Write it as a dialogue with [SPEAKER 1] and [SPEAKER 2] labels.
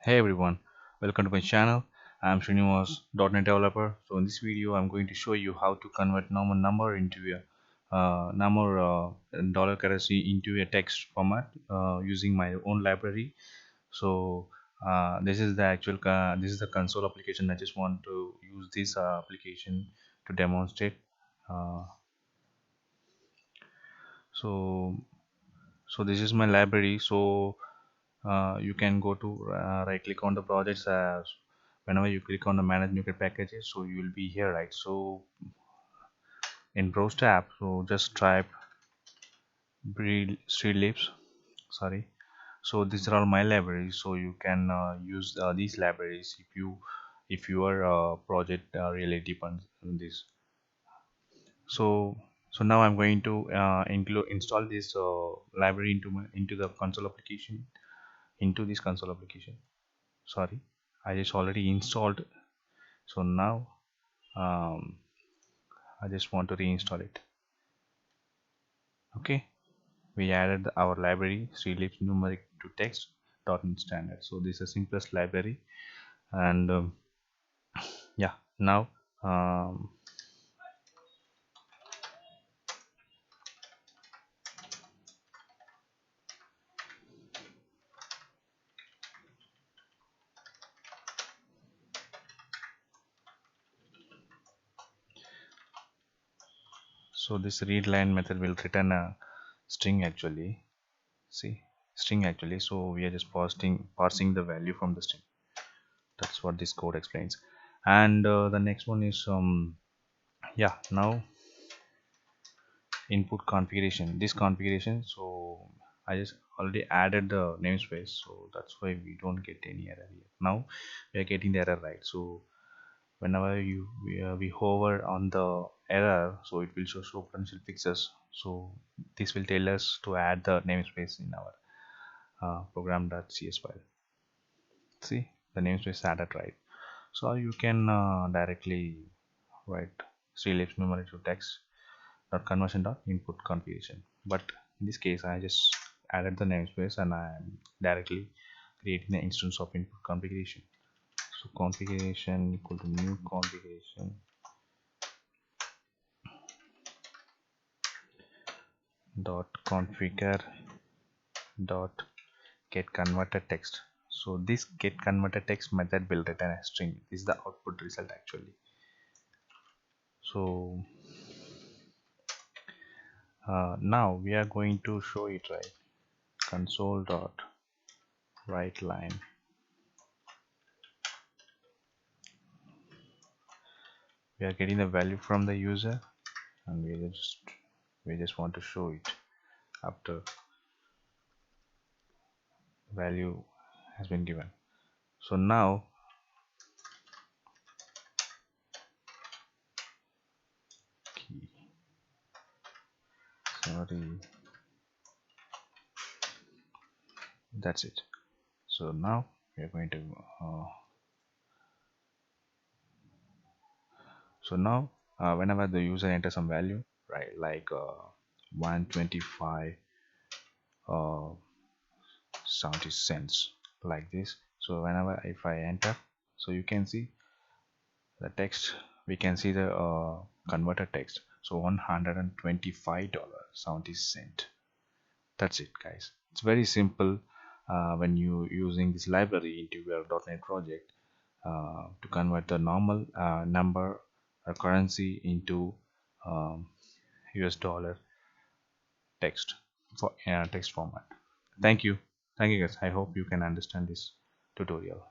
[SPEAKER 1] Hey everyone, welcome to my channel. I'm Srinivas, .NET developer. So in this video, I'm going to show you how to convert normal number into a number dollar currency into a text format using my own library. So this is the this is the console application. I just want to use this application to demonstrate. Uh, so this is my library. So you can go to right click on the projects as whenever you click on the manage new packages, so you will be here, right? So in browse tab, so just type street lips, sorry. So these are all my libraries, so you can use these libraries if your project really depends on this. So now I'm going to install this library into the console application, into this console application. Sorry, I just already installed. So now um, I just want to reinstall it. Okay, we added our library Streetlips numeric to text .NET standard. So this is the simplest library, and yeah, now um, so this read line method will return a string actually. See, string actually. So we are just parsing the value from the string. That's what this code explains. And the next one is yeah, now input configuration, this configuration. So I just already added the namespace, so that's why we don't get any error here. Now we are getting the error, right? So whenever we hover on the error, so it will show potential fixes. So this will tell us to add the namespace in our program.cs file. See, the namespace added, right? So you can directly write streamlabs memory to text dot conversion dot input configuration, but in this case I just added the namespace and I am directly creating the instance of input configuration. So configuration equal to new configuration dot configure dot get converted text. So this get converted text method will return a string. This is the output result actually. So now we are going to show it, right? Console dot write line, we are getting the value from the user, and we just want to show it after value has been given. So now key, sorry, that's it. So now we are going to so now whenever the user enters some value, right, like 125 uh, 70 cents, like this. So whenever if I enter, so you can see the text, we can see the converted text. So $125.70. That's it, guys. It's very simple when you using this library into your .NET project to convert the normal number or currency into um, US dollar text for text format. Thank you. Thank you, guys. I hope you can understand this tutorial.